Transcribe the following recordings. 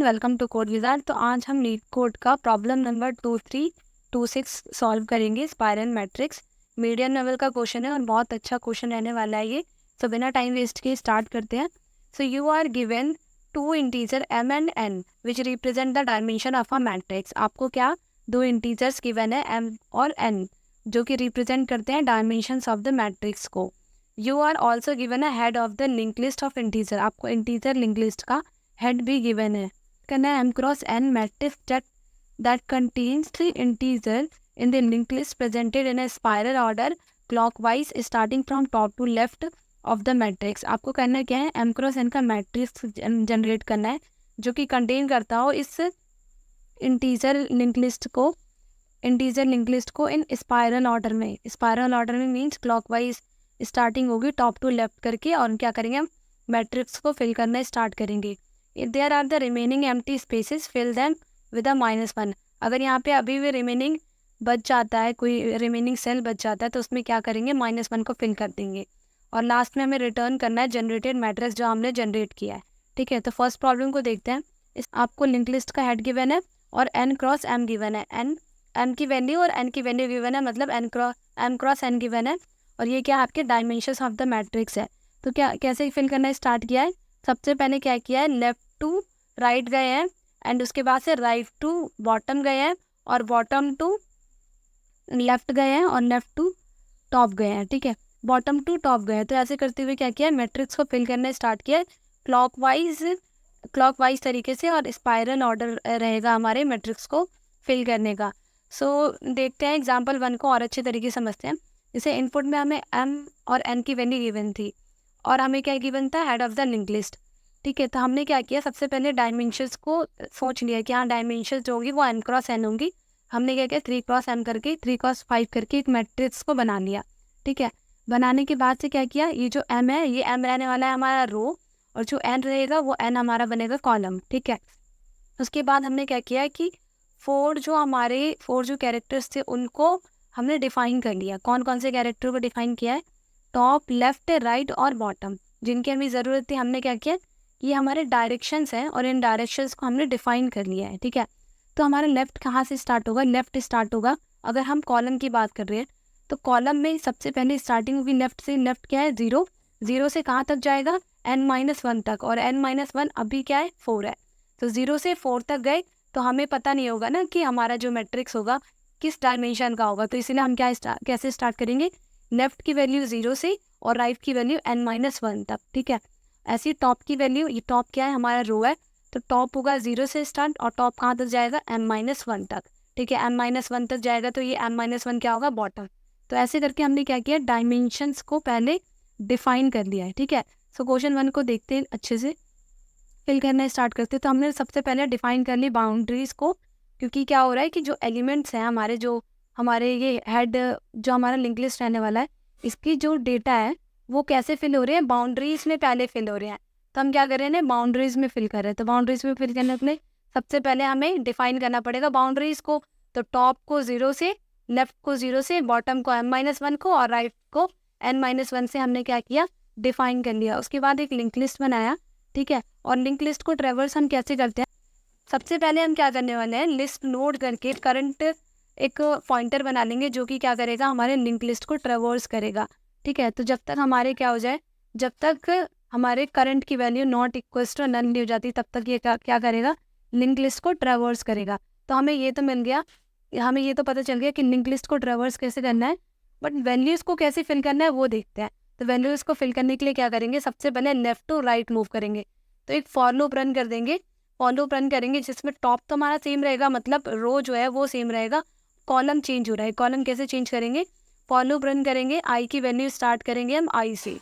Everyone, welcome to code wizard. तो आज हम नीट कोड का प्रॉब्लम नंबर 2326 सॉल्व करेंगे। स्पाइरल मैट्रिक्स मीडियम लेवल का क्वेश्चन है और बहुत अच्छा क्वेश्चन रहने वाला है ये। तो बिना टाइम वेस्ट किए स्टार्ट करते हैं। So you are given two integer m and n which represent the dimension of a matrix. आपको क्या दो इंटीजर्स गिवन है m और n जो कि रिप्रेजेंट करते हैं डायमेंशंस ऑफ द मैट्रिक्स को। You are also given a head of the link list of integer. आपको इंटीजर लिंक लिस्ट का हेड भी गिवन है। करना है m cross n matrix that contains the integer in the linked list presented in a spiral order clockwise starting from top to left of the matrix। आपको करना क्या है, m cross n का matrix generate करना है जो कि contain करता हो इस इंटीजर लिंक लिस्ट को इन स्पाइरल ऑर्डर में। स्पाइरल ऑर्डर में मीन्स क्लॉकवाइज स्टार्टिंग होगी टॉप टू लेफ्ट करके, और क्या करेंगे हम मैट्रिक्स को फिल करना स्टार्ट करेंगे। If there are the remaining empty spaces fill them with a -1। अगर यहाँ पे अभी भी रिमेनिंग बच जाता है, कोई रिमेनिंग सेल बच जाता है, तो उसमें क्या करेंगे -1 को फिल कर देंगे। और लास्ट में हमें रिटर्न करना है जनरेटेड मैट्रिक्स जो हमने जनरेट किया है। ठीक है, तो फर्स्ट प्रॉब्लम को देखते हैं। आपको लिंक लिस्ट का हेड गिवन है और n क्रॉस m गिवन है। m की वैल्यू और n की वैल्यू गिवन है, मतलब m क्रॉस n गिवन है। और ये क्या आपके डायमेंशंस ऑफ द मैट्रिक्स है। तो क्या कैसे फिल करना स्टार्ट किया है, सबसे पहले क्या किया है, लेफ्ट टू राइट गए हैं एंड उसके बाद से राइट टू बॉटम गए हैं और बॉटम टू लेफ्ट गए हैं और लेफ्ट टू टॉप गए हैं। ठीक है, बॉटम टू टॉप गए हैं। तो ऐसे करते हुए क्या किया है, मैट्रिक्स को फिल करना स्टार्ट किया है क्लॉकवाइज तरीके से, और स्पाइरल ऑर्डर रहेगा हमारे मैट्रिक्स को फिल करने का। सो देखते हैं एग्जाम्पल 1 को और अच्छे तरीके से समझते हैं। जैसे इनपुट में हमें m और n की वैल्यू गिवन थी और हमें क्या गिवन था, head of the link list. ठीक है, तो हमने क्या किया, सबसे पहले डायमेंशंस को सोच लिया कि हाँ डायमेंशंस जो होगी वो m क्रॉस n होंगी। हमने क्या किया, 3 क्रॉस m करके 3 क्रॉस 5 करके एक मैट्रिक्स को बना लिया। ठीक है, बनाने के बाद से क्या किया, ये जो m है ये m रहने वाला है हमारा रो, और जो n रहेगा वो n हमारा बनेगा कॉलम। ठीक है, उसके बाद हमने क्या किया कि 4 जो कैरेक्टर्स थे उनको हमने डिफाइन कर लिया। कौन कौन से कैरेक्टर को डिफाइन किया है, टॉप लेफ्ट राइट और बॉटम, जिनकी हमें ज़रूरत थी। हमने क्या किया, ये हमारे डायरेक्शंस हैं और इन डायरेक्शंस को हमने डिफाइन कर लिया है। ठीक है, तो हमारा लेफ्ट कहाँ से स्टार्ट होगा, लेफ्ट स्टार्ट होगा। अगर हम कॉलम की बात कर रहे हैं तो कॉलम में सबसे पहले स्टार्टिंग होगी लेफ्ट से। लेफ्ट क्या है, 0 से कहाँ तक जाएगा, n-1 तक, और n-1 अभी क्या है, 4 है। तो 0 से 4 तक गए तो हमें पता नहीं होगा ना कि हमारा जो मैट्रिक्स होगा किस डायमेंशन का होगा। तो इसीलिए हम कैसे स्टार्ट करेंगे, लेफ्ट की वैल्यू 0 से और राइट की वैल्यू n-1 तक। ठीक है, ऐसी टॉप की वैल्यू, ये टॉप क्या है, हमारा रो है, तो टॉप होगा 0 से स्टार्ट और टॉप कहाँ तक जाएगा, m-1 तक। ठीक है, m-1 तक जाएगा तो ये m-1 क्या होगा, बॉटम। तो ऐसे करके हमने क्या किया, डायमेंशंस को पहले डिफाइन कर लिया है। ठीक है, सो क्वेश्चन 1 को देखते हैं, अच्छे से फिल करना स्टार्ट करते हैं। तो हमने सबसे पहले डिफाइन कर ली बाउंड्रीज को, क्योंकि क्या हो रहा है कि जो एलिमेंट्स हैं हमारे ये हेड जो हमारा लिंक लिस्ट रहने वाला है, इसकी जो डेटा है वो कैसे फिल हो रहे हैं, बाउंड्रीज में पहले फिल हो रहे हैं। तो हम क्या कर रहे हैं, बाउंड्रीज में फिल कर रहे हैं। तो बाउंड्रीज में फिल करने के लिए सबसे पहले हमें डिफाइन करना पड़ेगा बाउंड्रीज को। तो टॉप को 0 से, लेफ्ट को 0 से, बॉटम को m-1 को और राइट को n-1 से हमने क्या किया, डिफाइन कर लिया। उसके बाद एक लिंक लिस्ट बनाया। ठीक है, और लिंक लिस्ट को ट्रेवर्स हम कैसे करते हैं, सबसे पहले हम क्या करने वाले हैं, लिस्ट नोड करके करंट एक पॉइंटर बना लेंगे जो कि क्या करेगा, हमारे लिंक लिस्ट को ट्रेवर्स करेगा। ठीक है, तो जब तक हमारे क्या हो जाए, जब तक हमारे करंट की value not equal to null नहीं हो जाती, तब तक ये क्या करेगा, लिंक लिस्ट को ट्रेवर्स करेगा। तो हमें ये तो मिल गया, हमें ये तो पता चल गया कि लिंक लिस्ट को ट्रेवर्स कैसे करना है, बट वैल्यूज़ को कैसे फिल करना है वो देखते हैं। तो वैल्यूज़ को फिल करने के लिए क्या करेंगे, सबसे पहले लेफ्ट टू राइट मूव करेंगे। तो एक फॉर लूप रन कर देंगे, फॉर लूप रन करेंगे जिसमें टॉप तो हमारा सेम रहेगा, मतलब रो जो है वो सेम रहेगा, कॉलम चेंज हो रहा है। कॉलम कैसे चेंज करेंगे, फॉर लूप रन करेंगे, आई की वैल्यू स्टार्ट करेंगे हम आई से,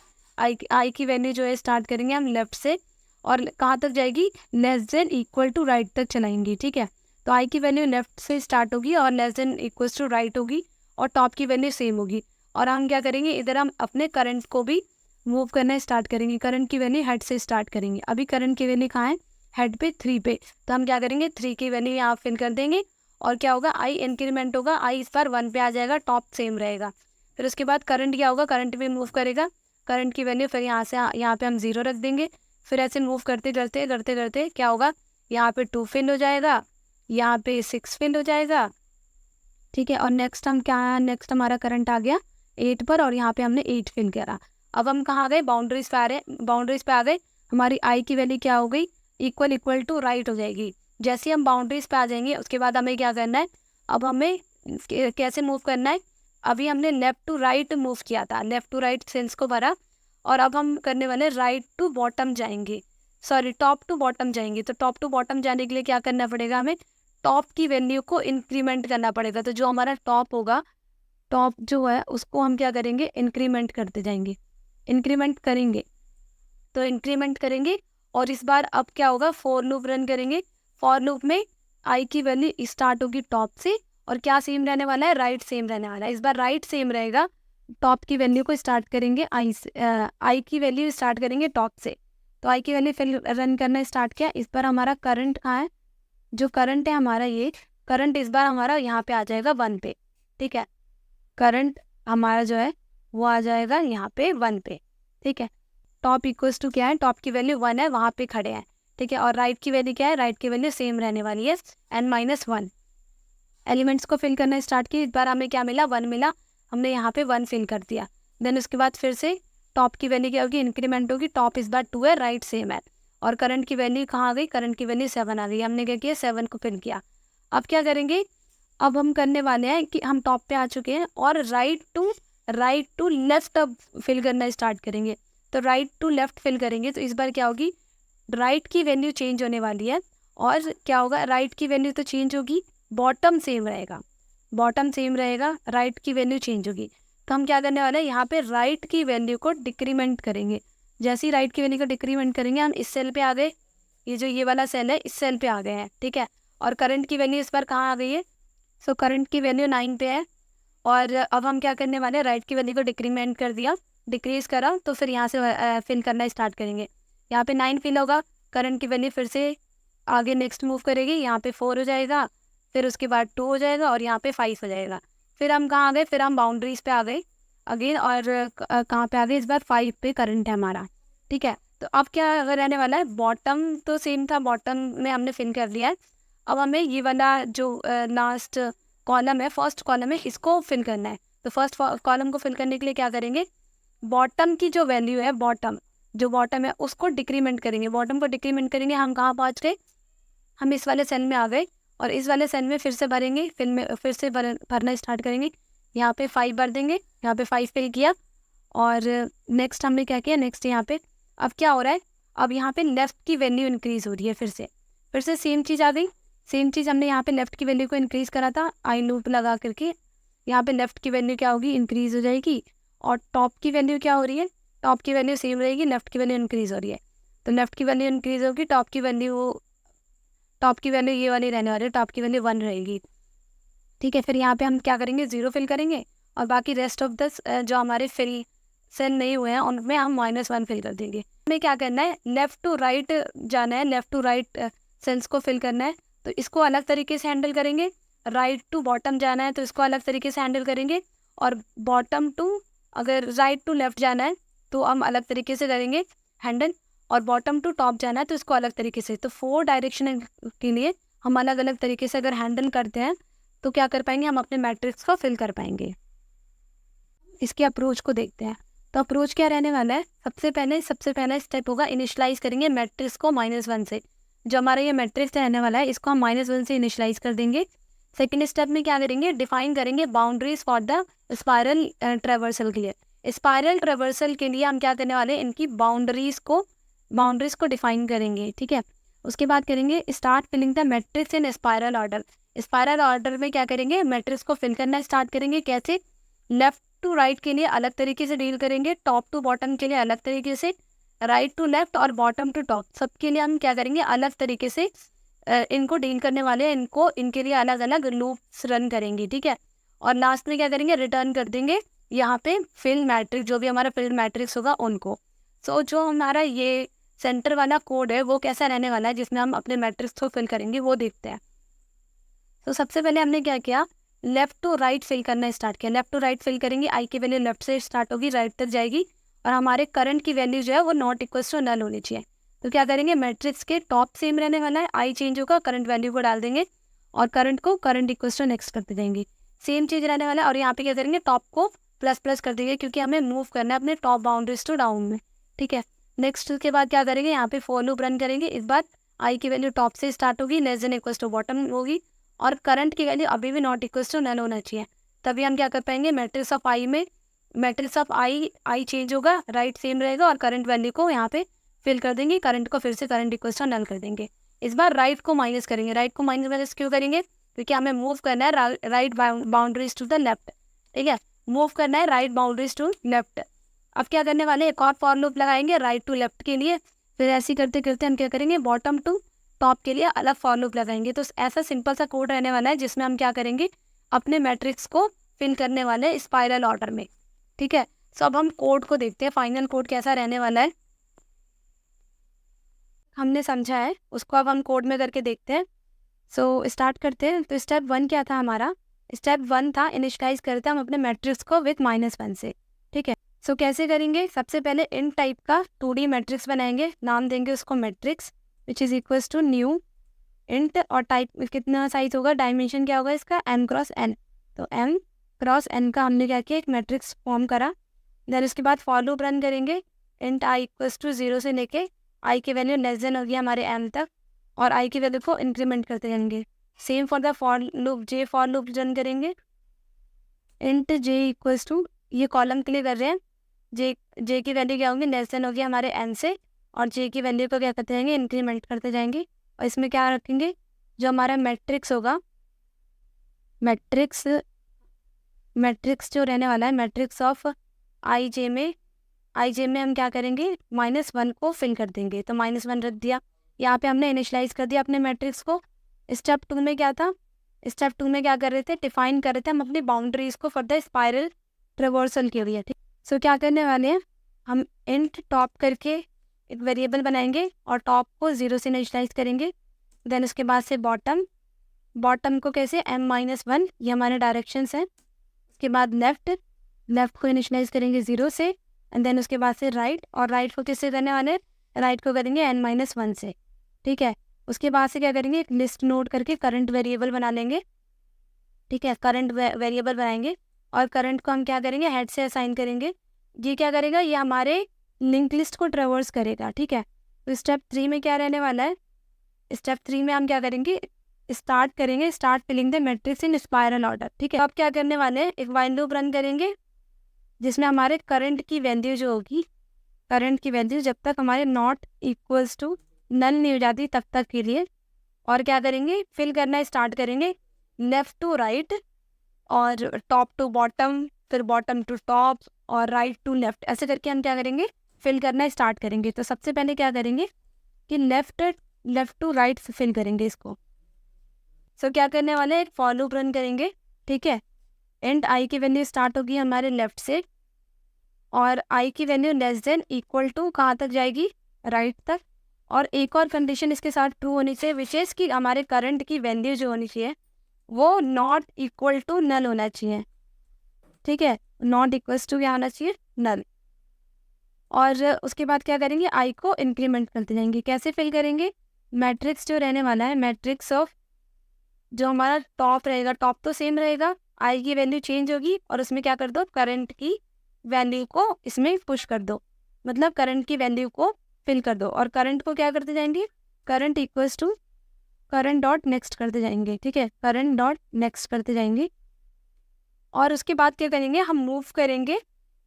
आई की वैल्यू जो है स्टार्ट करेंगे हम लेफ्ट से, और कहाँ तक जाएगी, less than equal to right तक चलाएंगी। ठीक है, तो आई की वैल्यू लेफ्ट से स्टार्ट होगी और less than equal to right होगी, और टॉप की वैल्यू सेम होगी। और हम क्या करेंगे, इधर हम अपने करंट को भी मूव करना स्टार्ट करेंगे। करंट की वैल्यू हेड से स्टार्ट करेंगे। अभी करंट की वैल्यू कहाँ है, हेड पे 3 पे, तो हम क्या करेंगे, 3 की वैल्यू यहाँ फिल कर देंगे, और क्या होगा, आई इंक्रीमेंट होगा, आई इस बार 1 पे आ जाएगा, टॉप सेम रहेगा। फिर उसके बाद करंट क्या होगा, करंट भी मूव करेगा, करंट की वैल्यू फिर यहाँ से यहाँ पे हम 0 रख देंगे। फिर ऐसे मूव करते करते करते करते क्या होगा, यहाँ पे 2 फिल हो जाएगा, यहाँ पे 6 फिल हो जाएगा, ठीक है। और नेक्स्ट हम क्या, नेक्स्ट हमारा करंट आ गया 8 पर और यहाँ पे हमने 8 फिल करा। अब हम कहाँ गए, बाउंड्रीज पे आ रहे, बाउंड्रीज पे आ गए। हमारी आई की वैल्यू क्या हो गई, इक्वल टू राइट हो जाएगी। जैसे ही हम बाउंड्रीज पे आ जाएंगे उसके बाद हमें क्या करना है, अब हमें कैसे मूव करना है। अभी हमने लेफ्ट टू राइट मूव किया था, लेफ्ट टू राइट सेंस को भरा, और अब हम करने वाले राइट टू बॉटम जाएंगे, सॉरी टॉप टू बॉटम जाएंगे। तो टॉप टू बॉटम जाने के लिए क्या करना पड़ेगा, हमें टॉप की वैल्यू को इंक्रीमेंट करना पड़ेगा। तो जो हमारा टॉप होगा, टॉप जो है उसको हम क्या करेंगे, इंक्रीमेंट करते जाएंगे, इंक्रीमेंट करेंगे। तो इंक्रीमेंट करेंगे और इस बार अब क्या होगा, फॉर लूप रन करेंगे। फॉर लूप में आई की वैल्यू स्टार्ट होगी टॉप से, और क्या सेम रहने वाला है, राइट सेम रहने वाला है। इस बार राइट सेम रहेगा, टॉप की वैल्यू को स्टार्ट करेंगे आई से, आई की वैल्यू स्टार्ट करेंगे टॉप से। तो आई की वैल्यू फिर रन करना स्टार्ट किया। इस बार हमारा करंट कहाँ है, जो करंट है हमारा, ये करंट इस बार हमारा यहाँ पे आ जाएगा 1 पे, ठीक है। करंट हमारा जो है वो आ जाएगा यहाँ पे 1 पे, ठीक है। टॉप इक्वल्स टू क्या है, टॉप की वैल्यू 1 है, वहाँ पे खड़े हैं, ठीक है। और राइट की वैल्यू क्या है, राइट की वैल्यू सेम रहने वाली है, n-1। एलिमेंट्स को फिल करना स्टार्ट किया। इस बार हमें क्या मिला, 1 मिला, हमने यहाँ पे 1 फिल कर दिया। देन उसके बाद फिर से टॉप की वैल्यू क्या होगी, इंक्रीमेंट होगी। टॉप इस बार 2 है, राइट सेम है। और करंट की वैल्यू कहाँ आ गई, करंट की वैल्यू 7 आ गई। हमने क्या किया, 7 को फिल किया। अब क्या करेंगे, अब हम करने वाले हैं कि हम टॉप पे आ चुके हैं और राइट टू लेफ्ट अब फिल करना स्टार्ट करेंगे। तो राइट टू लेफ्ट फिल करेंगे तो इस बार क्या होगी, राइट की वैल्यू चेंज होने वाली है। और क्या होगा, राइट की वैल्यू तो चेंज होगी, बॉटम सेम रहेगा, बॉटम सेम रहेगा, राइट की वैल्यू चेंज होगी। तो हम क्या करने वाले हैं, यहाँ पे राइट की वैल्यू को डिक्रीमेंट करेंगे। जैसे ही राइट की वैल्यू को डिक्रीमेंट करेंगे, हम इस सेल पे आ गए, ये जो ये वाला सेल है इस सेल पे आ गए हैं, ठीक है। और करंट की वैल्यू इस बार कहाँ आ गई है, सो करंट की वैल्यू 9 पे है। और अब हम क्या करने वाले हैं, राइट की वैल्यू को डिक्रीमेंट कर दिया, डिक्रीज करा, तो फिर यहाँ से फिल करना स्टार्ट करेंगे। यहाँ पे 9 फिल होगा, करंट की वैल्यू फिर से आगे नेक्स्ट मूव करेगी, यहाँ पे 4 हो जाएगा, फिर उसके बाद 2 हो जाएगा और यहाँ पे 5 हो जाएगा। फिर हम कहाँ आ गए, फिर हम बाउंड्रीज पे आ गए अगेन, और कहाँ पे आ गए, इस बार 5 पे करंट है हमारा, ठीक है। तो अब क्या रहने वाला है, बॉटम तो सेम था, बॉटम में हमने फिल कर दिया है। अब हमें ये वाला जो लास्ट कॉलम है, फर्स्ट कॉलम है, इसको फिल करना है। तो फर्स्ट कॉलम को फिल करने के लिए क्या करेंगे, बॉटम की जो वैल्यू है, बॉटम जो बॉटम है उसको डिक्रीमेंट करेंगे। बॉटम को डिक्रीमेंट करेंगे, हम कहाँ पहुँच गए, हम इस वाले सेल में आ गए और इस वाले सेल में फिर से भरेंगे, फिर से भरना स्टार्ट करेंगे। यहाँ पे 5 भर देंगे, यहाँ पे 5 फिल किया। और नेक्स्ट हमने क्या किया, नेक्स्ट यहाँ पे अब क्या हो रहा है, अब यहाँ पे लेफ्ट की वैल्यू इंक्रीज हो रही है, फिर से सेम चीज़ आ गई। सेम चीज़ हमने यहाँ पे लेफ्ट की वैल्यू को इंक्रीज करा था, आई लूप लगा करके। यहाँ पे लेफ्ट की वैल्यू क्या होगी, इंक्रीज हो जाएगी। और टॉप की वैल्यू क्या हो रही है, टॉप की वैल्यू सेम रहेगी, लेफ्ट की वैल्यू इंक्रीज हो रही है। तो लेफ्ट की वैल्यू इंक्रीज होगी, टॉप की वैल्यू ये वाली रहने वाली है, टॉप की वैल्यू 1 रहेगी, ठीक है। फिर यहाँ पे हम क्या करेंगे, 0 फिल करेंगे और बाकी रेस्ट ऑफ द जो हमारे फिल सेल नहीं हुए हैं उनमें हम -1 फिल कर देंगे। हमें क्या करना है, लेफ़्ट टू राइट जाना है, लेफ़्ट टू राइट सेल्स को फिल करना है। तो इसको अलग तरीके से हैंडल करेंगे। राइट टू बॉटम जाना है तो इसको अलग तरीके से हैंडल करेंगे। और बॉटम टू, अगर राइट टू लेफ्ट जाना है तो हम अलग तरीके से करेंगे हैंडल। और बॉटम टू टॉप जाना है तो इसको अलग तरीके से। तो 4 डायरेक्शन के लिए हम अलग अलग तरीके से अगर हैंडल करते हैं तो क्या कर पाएंगे, हम अपने मैट्रिक्स को फिल कर पाएंगे। इसके अप्रोच को देखते हैं। तो अप्रोच क्या रहने वाला है, सबसे पहला स्टेप होगा, इनिशियलाइज करेंगे मैट्रिक्स को -1 से। जो हमारा ये मैट्रिक्स रहने वाला है इसको हम -1 से इनिशियलाइज कर देंगे। सेकेंड स्टेप में क्या करेंगे, डिफाइन करेंगे boundaries for the spiral traversal के लिए। स्पायरल ट्रेवर्सल के लिए हम क्या करने वाले हैं, इनकी बाउंड्रीज को डिफाइन करेंगे, ठीक है। उसके बाद करेंगे start filling the matrix in spiral order. Spiral order में क्या करेंगे, मैट्रिक्स को फिल करना स्टार्ट करेंगे। कैसे, लेफ्ट टू राइट के लिए अलग तरीके से डील करेंगे, टॉप टू बॉटम के लिए अलग तरीके से, राइट टू लेफ्ट और बॉटम टू टॉप सबके लिए हम क्या करेंगे, अलग तरीके से इनको डील करने वाले हैं। इनके लिए अलग अलग लूप्स रन करेंगे, ठीक है। और लास्ट में क्या करेंगे, रिटर्न कर देंगे यहाँ पे फिल मैट्रिक्स, जो भी हमारा फिल मैट्रिक्स होगा उनको। सो जो हमारा ये सेंटर वाला कोड है वो कैसा रहने वाला है, जिसमें हम अपने मैट्रिक्स को फिल करेंगे, वो देखते हैं। तो सबसे पहले हमने क्या किया, लेफ्ट टू राइट फिल करना स्टार्ट किया। लेफ्ट टू राइट फिल करेंगे, आई की वैल्यू लेफ्ट से स्टार्ट होगी, राइट तक जाएगी और हमारे करंट की वैल्यू जो है वो नॉट इक्वल टू नल होनी चाहिए। तो क्या करेंगे, मैट्रिक्स के टॉप सेम रहने वाला है, आई चेंज होगा, करंट वैल्यू को डाल देंगे और करंट को करंट इक्वल्स टू नेक्स्ट करते जाएंगे, सेम चीज़ रहने वाला है। और यहाँ पे क्या करेंगे, टॉप को प्लस प्लस कर देंगे क्योंकि हमें मूव करना है अपने टॉप बाउंड्रीज टू डाउन में, ठीक है। नेक्स्ट के बाद क्या करेंगे, यहाँ पे फॉर लूप रन करेंगे। इस बार आई की वैल्यू टॉप से स्टार्ट होगी, less than equals to bottom होगी और करंट की वैल्यू अभी भी नॉट इक्वल्स टू नल होना चाहिए, तभी हम क्या कर पाएंगे, मैट्रिक्स ऑफ आई में मैट्रिक्स ऑफ आई चेंज होगा, राइट सेम रहेगा और करंट वैल्यू को यहाँ पे फिल कर देंगे, करंट को फिर से करंट इक्वल्स टू नल कर देंगे। इस बार राइट को माइनस करेंगे, राइट को माइनस क्यों करेंगे, क्योंकि हमें मूव करना है right boundaries to the left, ठीक है, मूव करना है राइट बाउंड्रीज टू लेफ्ट। अब क्या करने वाले, एक और फॉर लूप लगाएंगे राइट टू लेफ्ट के लिए, फिर ऐसे करते करते हम क्या करेंगे, बॉटम टू टॉप के लिए अलग फॉर लूप लगाएंगे। तो ऐसा सिंपल सा कोड रहने वाला है जिसमें हम क्या करेंगे, अपने मैट्रिक्स को फिल करने वाले हैं स्पाइरल ऑर्डर में, ठीक है। सो अब हम कोड को देखते हैं, फाइनल कोड कैसा रहने वाला है, हमने समझा है उसको अब हम कोड में करके देखते हैं। सो स्टार्ट करते हैं। तो स्टेप 1 क्या था हमारा, स्टेप 1 था इनिशियलाइज करते हैं हम अपने मैट्रिक्स को विथ -1 से, ठीक है। सो कैसे करेंगे, सबसे पहले इन टाइप का 2D मैट्रिक्स बनाएंगे, नाम देंगे उसको matrix which is equals to new int, और टाइप कितना साइज होगा, डायमेंशन क्या होगा इसका m×n, तो m×n का हमने क्या किया, एक मैट्रिक्स फॉर्म करा। देन उसके बाद फॉर लूप रन करेंगे, इंट i इक्वल्स टू 0 से लेके i की वैल्यू लेस देन होगी हमारे m तक, और i की वैल्यू को इंक्रीमेंट करते जाएंगे। Same for the for loop j, for loop run करेंगे, इंट j इक्वल्स टू, ये कॉलम के लिए कर रहे हैं, j की वैल्यू क्या होगी, लेस देन होगी हमारे n से, और j की वैल्यू को क्या करते जाएंगे, इंक्रीमेंट करते जाएंगे। और इसमें क्या रखेंगे, जो हमारा मैट्रिक्स होगा, मैट्रिक्स जो रहने वाला है, मैट्रिक्स ऑफ आई जे में हम क्या करेंगे, -1 को फिल कर देंगे। तो -1 रख दिया, यहाँ पे हमने इनिशियलाइज कर दिया अपने मैट्रिक्स को। स्टेप 2 में क्या था, स्टेप 2 में क्या कर रहे थे, डिफाइन कर रहे थे हम अपनी बाउंड्रीज को फॉर द स्पाइरल ट्रेवर्सल के लिए, ठीक। सो क्या करने वाले हैं, हम इंट टॉप करके एक वेरिएबल बनाएंगे और टॉप को 0 से इनिशियलाइज करेंगे। देन उसके बाद से बॉटम को कैसे, m-1, ये हमारे डायरेक्शंस हैं। उसके बाद लेफ्ट को इनिशियलाइज करेंगे 0 से, एंड देन उसके बाद से राइट, और राइट को किससे करने वाले, राइट को करेंगे n-1 से, ठीक है। उसके बाद से क्या करेंगे, एक लिस्ट नोट करके करंट वेरिएबल बना लेंगे, ठीक है, करंट वेरिएबल बनाएंगे और करंट को हम क्या करेंगे, हेड से असाइन करेंगे। ये क्या करेगा, ये हमारे लिंक लिस्ट को ट्रेवर्स करेगा, ठीक है। तो स्टेप 3 में क्या रहने वाला है, स्टेप 3 में हम क्या करेंगे, start filling the matrix in spiral order, ठीक है। अब क्या करने वाले हैं, एक व्हाइल लूप रन करेंगे जिसमें हमारे करंट की वैल्यू जो होगी, करंट की वैल्यू जब तक हमारे नॉट इक्वल्स टू नल नहीं हो जाती तब तक के लिए, और क्या करेंगे, फिल करना स्टार्ट करेंगे लेफ्ट टू राइट और टॉप टू बॉटम, फिर बॉटम टू टॉप और राइट टू लेफ्ट, ऐसे करके हम क्या करेंगे, फिल करना स्टार्ट करेंगे। तो सबसे पहले क्या करेंगे कि लेफ्ट टू राइट फिल करेंगे इसको। सो क्या करने वाले हैं, एक फॉर लूप रन करेंगे, ठीक है। एंड आई की वैल्यू स्टार्ट होगी हमारे लेफ्ट से, और आई की value less than equal to कहाँ तक जाएगी, राइट तक। और एक और कंडीशन इसके साथ ट्रू होनी चाहिए, विच इज़ कि हमारे करंट की वैल्यू जो होनी चाहिए वो नॉट इक्वल टू नल होना चाहिए, ठीक है, नॉट इक्वल्स टू क्या होना चाहिए, नल। और उसके बाद क्या करेंगे, आई को इंक्रीमेंट करते जाएंगे। कैसे फिल करेंगे, मैट्रिक्स जो रहने वाला है, मैट्रिक्स ऑफ जो हमारा टॉप रहेगा, टॉप तो सेम रहेगा, आई की वैल्यू चेंज होगी और उसमें क्या कर दो, करंट की वैल्यू को इसमें पुश कर दो, मतलब करंट की वैल्यू को फिल कर दो। और करंट को क्या करते जाएंगे, current equals to current dot next करते जाएंगे, ठीक है, करंट डॉट नेक्स्ट करते जाएंगे। और उसके बाद क्या करेंगे, हम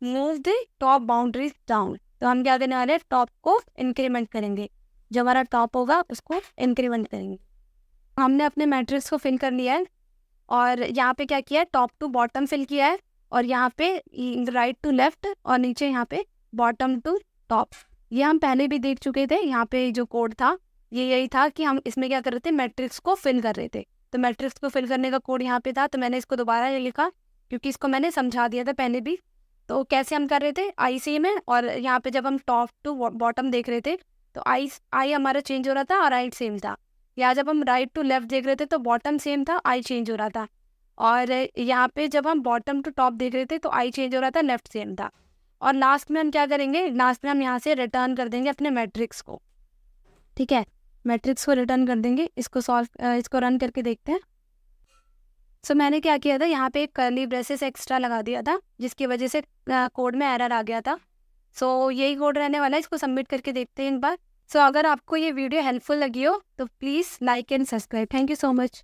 move the top boundaries down. तो हम क्या करने वाले हैं, टॉप को इंक्रीमेंट करेंगे, जो हमारा टॉप होगा उसको इंक्रीमेंट करेंगे। हमने अपने मैट्रिक्स को फिल कर लिया है और यहाँ पे क्या किया है, टॉप टू बॉटम फिल किया है, और यहाँ पे राइट टू लेफ्ट और नीचे यहाँ पे बॉटम टू टॉप। ये हम पहले भी देख चुके थे, यहाँ पे जो कोड था ये यही था कि हम इसमें क्या कर रहे थे, मैट्रिक्स को फिल कर रहे थे। तो मैट्रिक्स को फिल करने का कोड यहाँ पे था, तो मैंने इसको दोबारा ये लिखा क्योंकि इसको मैंने समझा दिया था पहले भी। तो कैसे हम कर रहे थे, आई सेम है, और यहाँ पे जब हम टॉप टू बॉटम देख रहे थे तो आई हमारा चेंज हो रहा था और राइट सेम था। या जब हम राइट टू लेफ्ट देख रहे थे तो बॉटम सेम था, आई चेंज हो रहा था। और यहाँ पे जब हम बॉटम टू टॉप देख रहे थे तो आई चेंज हो रहा था, लेफ्ट सेम था। और लास्ट में हम क्या करेंगे, लास्ट में हम यहाँ से रिटर्न कर देंगे अपने मैट्रिक्स को, ठीक है, मैट्रिक्स को रिटर्न कर देंगे, इसको रन करके देखते हैं। सो मैंने क्या किया था, यहाँ पे एक कर्ली ब्रेसेस एक्स्ट्रा लगा दिया था, जिसकी वजह से कोड में एरर आ गया था। सो यही कोड रहने वाला है, इसको सबमिट करके देखते हैं एक बार। सो अगर आपको ये वीडियो हेल्पफुल लगी हो तो please like and subscribe. Thank you so much.